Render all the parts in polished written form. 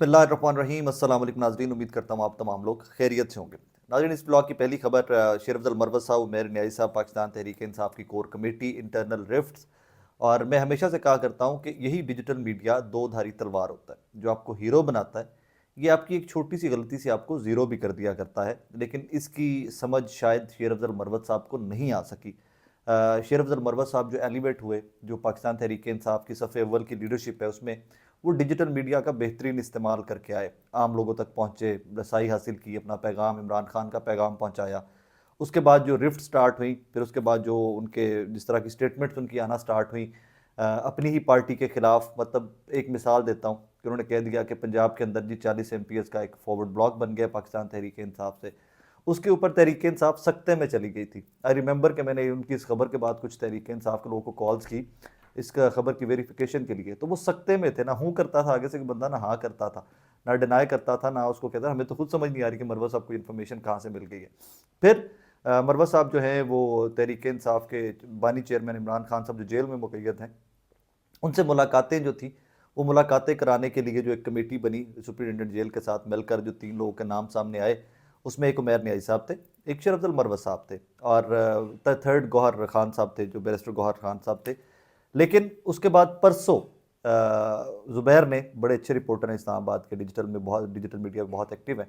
बिस्मिल्लाहिर्रहमानिर्रहीम। अस्सलाम वालेकुम नाज़रीन, उम्मीद करता हूँ आप तमाम लोग खैरियत से होंगे। नाज़रीन, इस ब्लॉग की पहली खबर शेर अफजल मरवत साहब, उमैर न्याई साहब, पाकिस्तान तहरीक इंसाफ की कोर कमेटी, इंटरनल रिफ्ट्स। और मैं हमेशा से कहा करता हूँ कि यही डिजिटल मीडिया दो धारी तलवार होता है। जो आपको हीरो बनाता है, ये आपकी एक छोटी सी गलती से आपको ज़ीरो भी कर दिया करता है, लेकिन इसकी समझ शायद शेर अफजल मरवत साहब को नहीं आ सकी। शेर अफजल मरवत साहब जो एलिवेट हुए, जो पाकिस्तान तहरीक इंसाफ की सफ़े अव्वल की लीडरशिप है, उसमें वो डिजिटल मीडिया का बेहतरीन इस्तेमाल करके आए, आम लोगों तक पहुँचे, रसाई हासिल की, अपना पैगाम, इमरान खान का पैगाम पहुँचाया। उसके बाद जो रिफ्ट स्टार्ट हुई, फिर उसके बाद जो उनके जिस तरह की स्टेटमेंट्स उनकी आना स्टार्ट हुई अपनी ही पार्टी के खिलाफ। मतलब एक मिसाल देता हूँ कि उन्होंने कह दिया कि पंजाब के अंदर जी 40 MPs का एक फॉरवर्ड ब्लॉक बन गया पाकिस्तान तहरीक इंसाफ से। उसके ऊपर तहरीक इंसाफ सख्ते में चली गई थी। आई रिमेंबर कि मैंने उनकी इस खबर के बाद कुछ तहरीक इंसाफ के लोगों को कॉल्स की इसका खबर की वेरिफिकेशन के लिए, तो वो सख्ते में थे, ना हूँ करता था आगे से बंदा, ना हाँ करता था, ना डिनाई करता था, ना उसको कहता। हमें तो खुद समझ नहीं आ रही कि मरवत साहब को इन्फॉर्मेशन कहाँ से मिल गई है। फिर मरवत साहब जो हैं वो तहरीक इंसाफ के बानी चेयरमैन इमरान खान साहब जो जेल में मुक़य्यद हैं, उनसे मुलाकातें जो थी, वो मुलाकातें कराने के लिए जो एक कमेटी बनी सुप्रिटेंडेंट जेल के साथ मिलकर, जो 3 लोगों के नाम सामने आए, उसमें एक उमैर न्याई साहब थे, एक शेर अफजल मरवत साहब थे, और थर्ड गौहर खान साहब थे, जो बैरिस्टर गौहर खान साहब थे। लेकिन उसके बाद परसों ज़ुबैर ने, बड़े अच्छे रिपोर्टर हैं इस्लामाबाद के, डिजिटल में बहुत, डिजिटल मीडिया में बहुत एक्टिव हैं,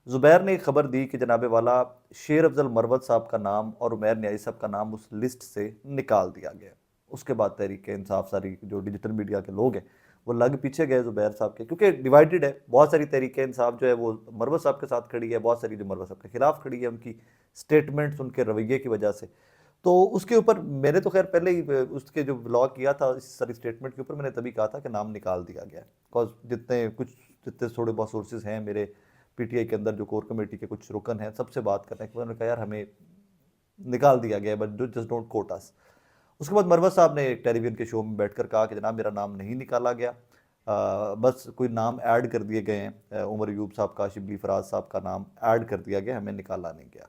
ज़ुबैर ने एक खबर दी कि जनाब वाला शेर अफजल मरवत साहब का नाम और उमैर न्याई साहब का नाम उस लिस्ट से निकाल दिया गया। उसके बाद तहरीक इंसाफ सारी जो डिजिटल मीडिया के लोग हैं वो लग पीछे गए ज़ुबैर साहब के, क्योंकि डिवाइडेड है। बहुत सारी तहरीक इंसाफ जो है वो मरवत साहब के साथ खड़ी है, बहुत सारी जो मरवत साहब के खिलाफ खड़ी है, उनकी स्टेटमेंट्स, उनके रवैये की वजह से। तो उसके ऊपर मैंने तो खैर पहले ही उसके जो ब्लॉग किया था इस सारी स्टेटमेंट के ऊपर, मैंने तभी कहा था कि नाम निकाल दिया गया है। बिकॉज जितने थोड़े बहुत सोर्सेज हैं मेरे PTI के अंदर, जो कोर कमेटी के कुछ रुकन हैं, सबसे बात कर रहे हैं कि उन्होंने कहा यार हमें निकाल दिया गया है, बट जस्ट डोंट कोट अस। उसके बाद मरवत साहब ने एक टेलीविजन के शो में बैठकर कहा कि जनाब मेरा नाम नहीं निकाला गया, बस कोई नाम ऐड कर दिए गए हैं, उमर अयूब साहब का, शिबली फराज साहब का नाम ऐड कर दिया गया, हमें निकाला नहीं गया।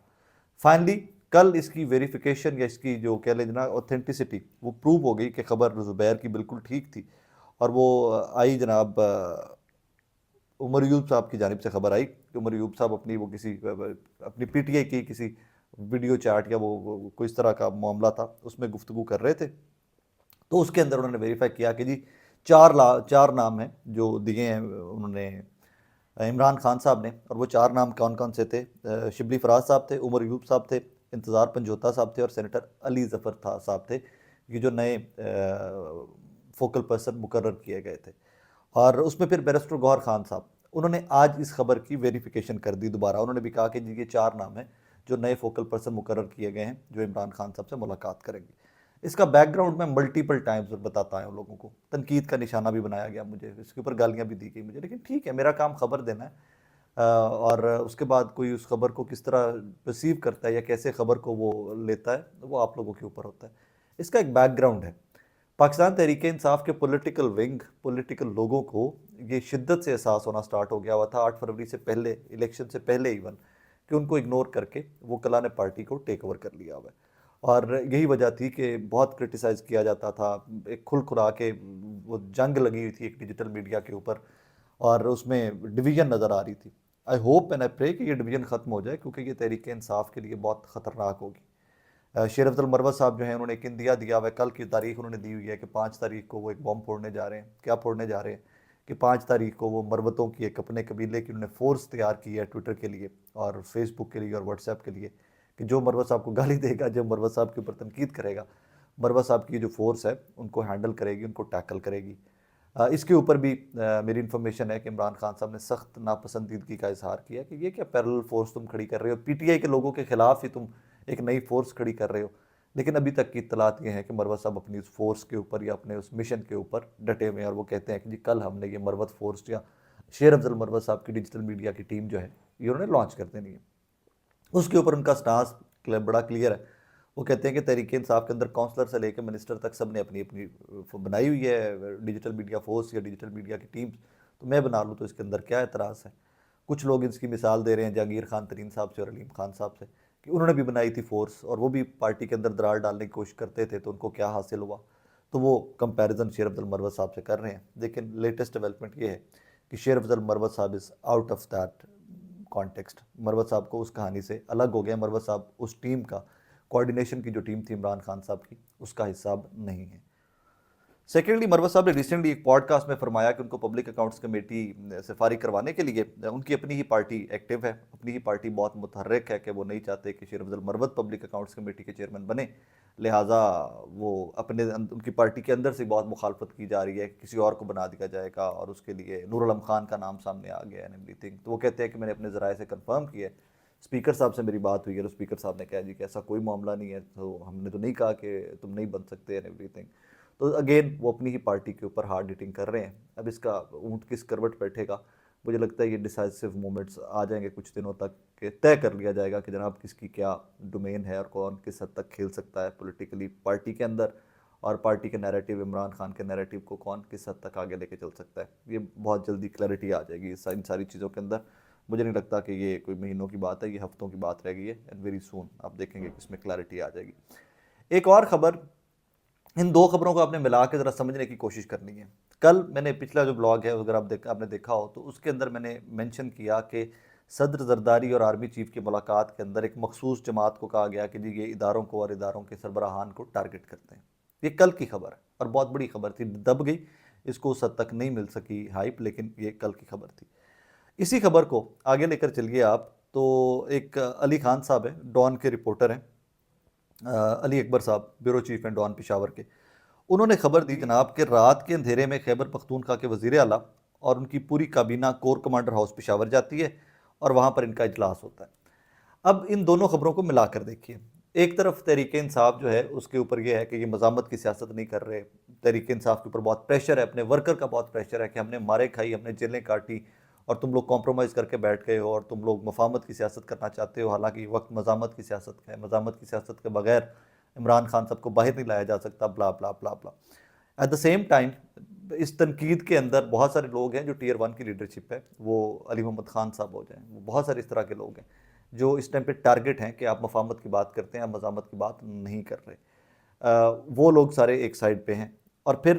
फाइनली कल इसकी वेरिफिकेशन या इसकी जो कह लें ना ऑथेंटिसिटी, वो प्रूव हो गई कि खबर ज़ुबैर की बिल्कुल ठीक थी। और वो आई जनाब उमर अयूब साहब की जानिब से खबर आई कि उमर अयूब साहब अपनी वो किसी अपनी PTI की किसी वीडियो चैट या वो कोई इस तरह का मामला था, उसमें गुफ्तगू कर रहे थे। तो उसके अंदर उन्होंने वेरीफाई किया कि जी 4 नाम हैं जो दिए हैं उन्होंने इमरान खान साहब ने। और वो 4 नाम कौन कौन से थे? शिबली फराज साहब थे, उमर अयूब साहब थे, इंतज़ार पंजोता साहब थे, और सेनेटर अली ज़फ़र था साहब थे, ये जो नए फोकल पर्सन मुकर्रर किए गए थे। और उसमें फिर बैरिस्टर गौहर खान साहब, उन्होंने आज इस खबर की वेरिफिकेशन कर दी दोबारा। उन्होंने भी कहा कि जी ये 4 नाम हैं जो नए फोकल पर्सन मुकर्रर किए गए हैं, जो इमरान खान साहब से मुलाकात करेंगे। इसका बैकग्राउंड मैं मल्टीपल टाइम्स बताता आया हूँ लोगों को, तनकीद का निशाना भी बनाया गया मुझे, इसके ऊपर गालियाँ भी दी गई मुझे, लेकिन ठीक है, मेरा काम खबर देना है। और उसके बाद कोई उस खबर को किस तरह रिसीव करता है या कैसे खबर को वो लेता है, वो आप लोगों के ऊपर होता है। इसका एक बैकग्राउंड है। पाकिस्तान तहरीक इंसाफ के पॉलिटिकल विंग, पॉलिटिकल लोगों को ये शिद्दत से एहसास होना स्टार्ट हो गया हुआ था 8 फरवरी से पहले, इलेक्शन से पहले इवन, कि उनको इग्नोर करके वो कला ने पार्टी को टेक ओवर कर लिया हुआ है। और यही वजह थी कि बहुत क्रिटिसाइज़ किया जाता था, एक खुल खुला के वो जंग लगी हुई थी एक डिजिटल मीडिया के ऊपर, और उसमें डिवीज़न नज़र आ रही थी। I hope and I pray कि ये डिवीज़न ख़त्म हो जाए, क्योंकि ये तहरीक इंसाफ के लिए बहुत ख़तरनाक होगी। शेर अफजल मरवत साहब जो हैं, उन्होंने एक इंदिया दिया हुआ है, कल की तारीख उन्होंने दी हुई है कि 5 तारीख को वो एक बॉम्ब फोड़ने जा रहे हैं। क्या फोड़ने जा रहे हैं? कि 5 तारीख को वो मरवतों की एक अपने कबीले की उन्होंने फोर्स तैयार की है, ट्विटर के लिए और फेसबुक के लिए और व्हाट्सएप के लिए, कि जो मरवत साहब को गाली देगा, जो मरवत साहब के ऊपर तनकीद करेगा, मरवत साहब की जो फोर्स है उनको हैंडल करेगी, उनको टैकल करेगी। इसके ऊपर भी मेरी इन्फॉर्मेशन है कि इमरान खान साहब ने सख्त नापसंदीदगी का इजहार किया कि ये क्या पैरेलल फोर्स तुम खड़ी कर रहे हो, PTI के लोगों के खिलाफ ही तुम एक नई फोर्स खड़ी कर रहे हो। लेकिन अभी तक की इत्तलात ये है कि मरवत साहब अपनी उस फोर्स के ऊपर या अपने उस मिशन के ऊपर डटे हुए हैं, और वो कहते हैं कि जी कल हमने ये मरवत फोर्स या शेर अफजल मरवत साहब की डिजिटल मीडिया की टीम जो है ये उन्होंने लॉन्च कर देनी है। उसके ऊपर उनका स्टांस बड़ा क्लियर है। वो कहते हैं कि तहरीक इंसाफ के अंदर काउंसलर से लेकर मिनिस्टर तक सब ने अपनी अपनी बनाई हुई है डिजिटल मीडिया फोर्स या डिजिटल मीडिया की टीम्स, तो मैं बना लूँ तो इसके अंदर क्या एतराज़ है? कुछ लोग इसकी मिसाल दे रहे हैं जहांगीर खान तरीन साहब से और अलीम खान साहब से, कि उन्होंने भी बनाई थी फोर्स और वो भी पार्टी के अंदर दरार डालने की कोशिश करते थे, तो उनको क्या हासिल हुआ? तो वो कंपैरिजन शेर अब्दुल मरवत साहब से कर रहे हैं। लेकिन लेटेस्ट डेवलपमेंट ये है कि शेर अफजल मरवत साहब is out of that context. Marwat साहब को उस कहानी से अलग हो गया। मरवत साहब उस टीम का, कोऑर्डिनेशन की जो टीम थी इमरान खान साहब की, उसका हिस्सा अब नहीं है। सेकेंडली, मरवत साहब ने रिसेंटली एक पॉडकास्ट में फरमाया कि उनको पब्लिक अकाउंट्स कमेटी से फारिग करवाने के लिए उनकी अपनी ही पार्टी एक्टिव है, अपनी ही पार्टी बहुत मुतहर्रिक है कि वो नहीं चाहते कि शेर Afzal Marwat public accounts committee के चेयरमैन बने। लिहाजा वो अपने उनकी पार्टी के अंदर से बहुत मुखालफत की जा रही है कि किसी और को बना दिया जाएगा, और उसके लिए नूर आलम खान का नाम सामने आ गया एंड एवरीथिंग। तो वो कहते हैं कि मैंने अपने ज़राए से कंफर्म किया है, स्पीकर साहब से मेरी बात हुई है, तो स्पीकर साहब ने कहा जी कि ऐसा कोई मामला नहीं है, तो हमने तो नहीं कहा कि तुम नहीं बन सकते एंड एवरीथिंग। तो अगेन वो अपनी ही पार्टी के ऊपर हार्ड हिटिंग कर रहे हैं। अब इसका ऊँट किस करवट बैठेगा, मुझे लगता है ये डिसाइसिव मोमेंट्स आ जाएंगे कुछ दिनों तक के तय कर लिया जाएगा कि जनाब किसकी क्या डोमेन है और कौन किस हद तक खेल सकता है पॉलिटिकली पार्टी के अंदर, और पार्टी के नैरेटिव, इमरान खान के नैरेटिव को कौन किस हद तक आगे लेके चल सकता है। ये बहुत जल्दी क्लैरिटी आ जाएगी इन सारी चीज़ों के अंदर। मुझे नहीं लगता कि ये कोई महीनों की बात है, ये हफ्तों की बात रह गई है, एंड वेरी सून आप देखेंगे कि इसमें क्लैरिटी आ जाएगी। एक और ख़बर, इन दो खबरों को आपने मिला के ज़रा समझने की कोशिश करनी है। कल मैंने पिछला जो ब्लॉग है अगर आपने देखा हो तो उसके अंदर मैंने मेंशन किया कि सदर जरदारी और आर्मी चीफ की मुलाकात के अंदर एक मखसूस जमात को कहा गया कि जी ये इदारों को और इदारों के सरबराहान को टारगेट करते हैं। ये कल की खबर है और बहुत बड़ी खबर थी, दब गई, इसको उस हद तक नहीं मिल सकी हाइप, लेकिन ये कल की खबर थी। इसी खबर को आगे लेकर चलिए आप, तो एक अली खान साहब है, डॉन के रिपोर्टर हैं, अली अकबर साहब, ब्यूरो चीफ हैं डॉन पेशावर के। उन्होंने खबर दी जनाब कि रात के अंधेरे में खैबर पख्तूनख्वा के वज़ीर आला और उनकी पूरी काबीना कोर कमांडर हाउस पेशावर जाती है और वहाँ पर इनका इजलास होता है। अब इन दोनों खबरों को मिलाकर देखिए। एक तरफ तहरीक इंसाफ जो है उसके ऊपर यह है कि ये मज़ामत की सियासत नहीं कर रहे। तहरीक इंसाफ के ऊपर बहुत प्रेशर है, अपने वर्कर का बहुत प्रेशर है कि हमने मारे खाई, हमने जेलें काटी और तुम लोग कॉम्प्रोमाइज़ करके बैठ गए हो और तुम लोग मफाहमत की सियासत करना चाहते हो, हालांकि वक्त मज़ामत की सियासत का है। मज़ामत की सियासत के बगैर इमरान खान साहब को बाहर नहीं लाया जा सकता, ब्ला ब्ला ब्ला ब्ला। एट द सेम टाइम इस तनकीद के अंदर बहुत सारे लोग हैं जो टीयर 1 की लीडरशिप है, वो अली मोहम्मद खान साहब हो जाएं, वो बहुत सारे इस तरह के लोग हैं जो इस टाइम पे टारगेट हैं कि आप मफाहमत की बात करते हैं, आप मज़ामत की बात नहीं कर रहे। वो लोग सारे एक साइड पे हैं। और फिर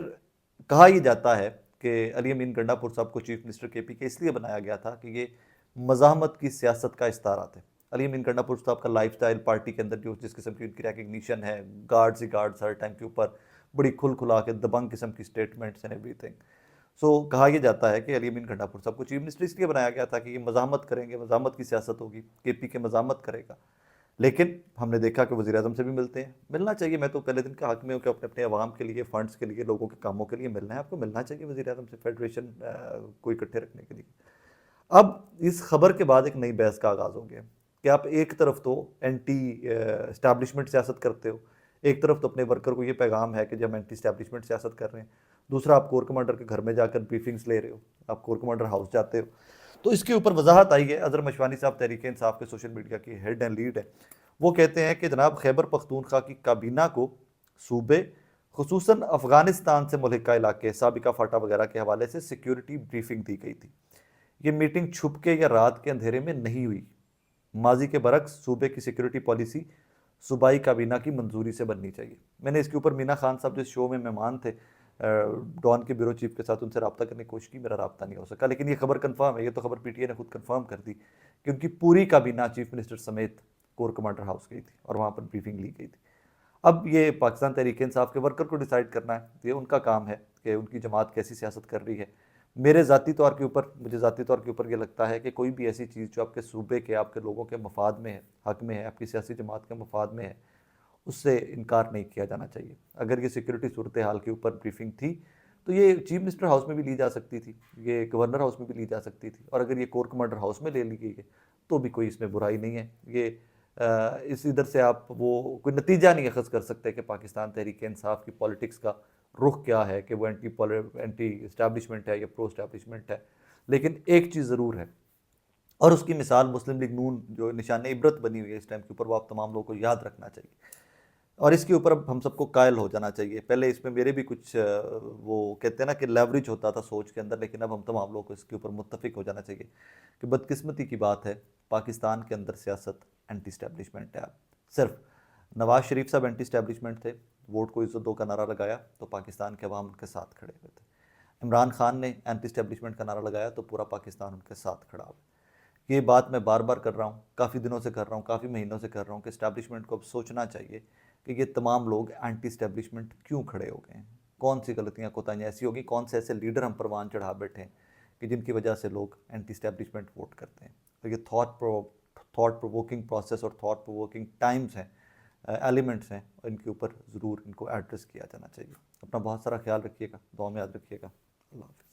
कहा यह जाता है कि अली अमीन गंडापुर साहब को चीफ मिनिस्टर के पी के इसलिए बनाया गया था कि ये मज़ाहमत की सियासत का इस्तारा थे। अली अमीन गंडापुर साहब का लाइफ स्टाइल, पार्टी के अंदर जो जिस किस्म की उनकी रिकग्निशन है, गार्ड्स ही गार्ड्स हर टाइम के ऊपर, बड़ी खुल खुला के दबंग किस्म की स्टेटमेंट्स एंड एवरीथिंग। सो कहा यह जाता है कि अली अमीन गंडापुर साहब को चीफ मिनिस्टर इसलिए बनाया गया था कि ये मज़ाहमत करेंगे, मज़ाहमत की सियासत होगी, के पी के मज़ाहमत करेगा। लेकिन हमने देखा कि वज़ीर आज़म से भी मिलते हैं, मिलना चाहिए। मैं तो पहले दिन का हक में हूँ कि अपने अपने अवाम के लिए, फंड्स के लिए, लोगों के कामों के लिए मिलना है, आपको मिलना चाहिए वज़ीर आज़म से, फेडरेशन को इकट्ठे रखने के लिए। अब इस खबर के बाद एक नई बहस का आगाज़ हो गया कि आप एक तरफ तो एंटी इस्टेब्लिशमेंट सियासत करते हो, एक तरफ तो अपने वर्कर को ये पैगाम है कि जब एंटी इस्टेब्लिशमेंट सियासत कर रहे हैं, दूसरा आप कोर कमांडर के घर में जाकर ब्रीफिंग्स ले रहे हो, आप कोर कमांडर हाउस जाते हो। तो इसके ऊपर वजाहत आई है। अजहर मशवानी साहब तहरीक इंसाफ के सोशल मीडिया की हेड एंड लीड है, वो कहते हैं कि जनाब खैबर पख्तूनख्वा की काबीना को सूबे खुसूसन अफगानिस्तान से मुल्हिका इलाके, साबिका फाटा वगैरह के हवाले से सिक्योरिटी ब्रीफिंग दी गई थी। ये मीटिंग छुप के या रात के अंधेरे में नहीं हुई। माजी के बरक्स सूबे की सिक्योरिटी पॉलिसी सूबाई काबीना की मंजूरी से बननी चाहिए। मैंने इसके ऊपर मीना खान साहब जिस शो में मेहमान थे डॉन के ब्यूरो चीफ के साथ, उनसे रब्ता करने की कोशिश की, मेरा रब्ता नहीं हो सका। लेकिन ये खबर कंफर्म है, ये तो खबर पीटीए ने खुद कंफर्म कर दी कि उनकी पूरी काबीना चीफ मिनिस्टर समेत कोर कमांडर हाउस गई थी और वहाँ पर ब्रीफिंग ली गई थी। अब ये पाकिस्तान तहरीक इंसाफ के वर्कर को डिसाइड करना है, ये उनका काम है कि उनकी जमात कैसी सियासत कर रही है। मुझे ज़ाती तौर के ऊपर ये लगता है कि कोई भी ऐसी चीज़ जो आपके सूबे के, आपके लोगों के मफाद में है, हक में है, आपकी सियासी जमात के मफाद में है, उससे इनकार नहीं किया जाना चाहिए। अगर ये सिक्योरिटी सूरत हाल के ऊपर ब्रीफिंग थी तो ये चीफ मिनिस्टर हाउस में भी ली जा सकती थी, ये गवर्नर हाउस में भी ली जा सकती थी, और अगर ये कोर कमांडर हाउस में ले ली गई है तो भी कोई इसमें बुराई नहीं है। ये इस इधर से आप वो कोई नतीजा नहीं अखज़ कर सकते कि पाकिस्तान तहरीक इंसाफ की पॉलिटिक्स का रुख क्या है, कि वो एंटी इस्टेब्लिशमेंट है या प्रो इस्टेब्लिशमेंट है। लेकिन एक चीज़ ज़रूर है, और उसकी मिसाल मुस्लिम लीग नून जो निशान इबरत बनी हुई है इस टाइम के ऊपर, वो आप तमाम लोगों को याद रखना चाहिए और इसके ऊपर अब हम सबको कायल हो जाना चाहिए। पहले इसमें मेरे भी कुछ वो कहते हैं ना कि लेवरेज होता था सोच के अंदर, लेकिन अब हम तमाम लोगों को इसके ऊपर मुत्तफिक हो जाना चाहिए कि बदकिस्मती की बात है पाकिस्तान के अंदर सियासत एंटी इस्टेब्लिशमेंट है। सिर्फ नवाज शरीफ साहब एंटी इस्टेब्लिशमेंट थे, वोट को इज्जत दो का नारा लगाया तो पाकिस्तान के अवाम उनके साथ खड़े हुए थे। इमरान खान ने एंटी स्टैब्लिशमेंट का नारा लगाया तो पूरा पाकिस्तान उनके साथ खड़ा हुआ। ये बात मैं बार बार कर रहा हूँ, काफ़ी दिनों से कर रहा हूँ, काफ़ी महीनों से कर रहा हूँ कि इस्टेब्लिशमेंट को अब सोचना चाहिए कि ये तमाम लोग एंटी इस्टेब्लिशमेंट क्यों खड़े हो गए हैं, कौन सी गलतियाँ कोताहियाँ ऐसी होगी, कौन से ऐसे लीडर हम परवान चढ़ा बैठे हैं कि जिनकी वजह से लोग एंटी इस्टेब्लिशमेंट वोट करते हैं। तो ये थॉट प्रोवोकिंग प्रोसेस और थॉट प्रोवोकिंग टाइम्स हैं, एलिमेंट्स हैं, इनके ऊपर ज़रूर इनको एड्रेस किया जाना चाहिए। अपना बहुत सारा ख्याल रखिएगा, दुआ में याद रखिएगा। अल्लाह हाफ़िज़।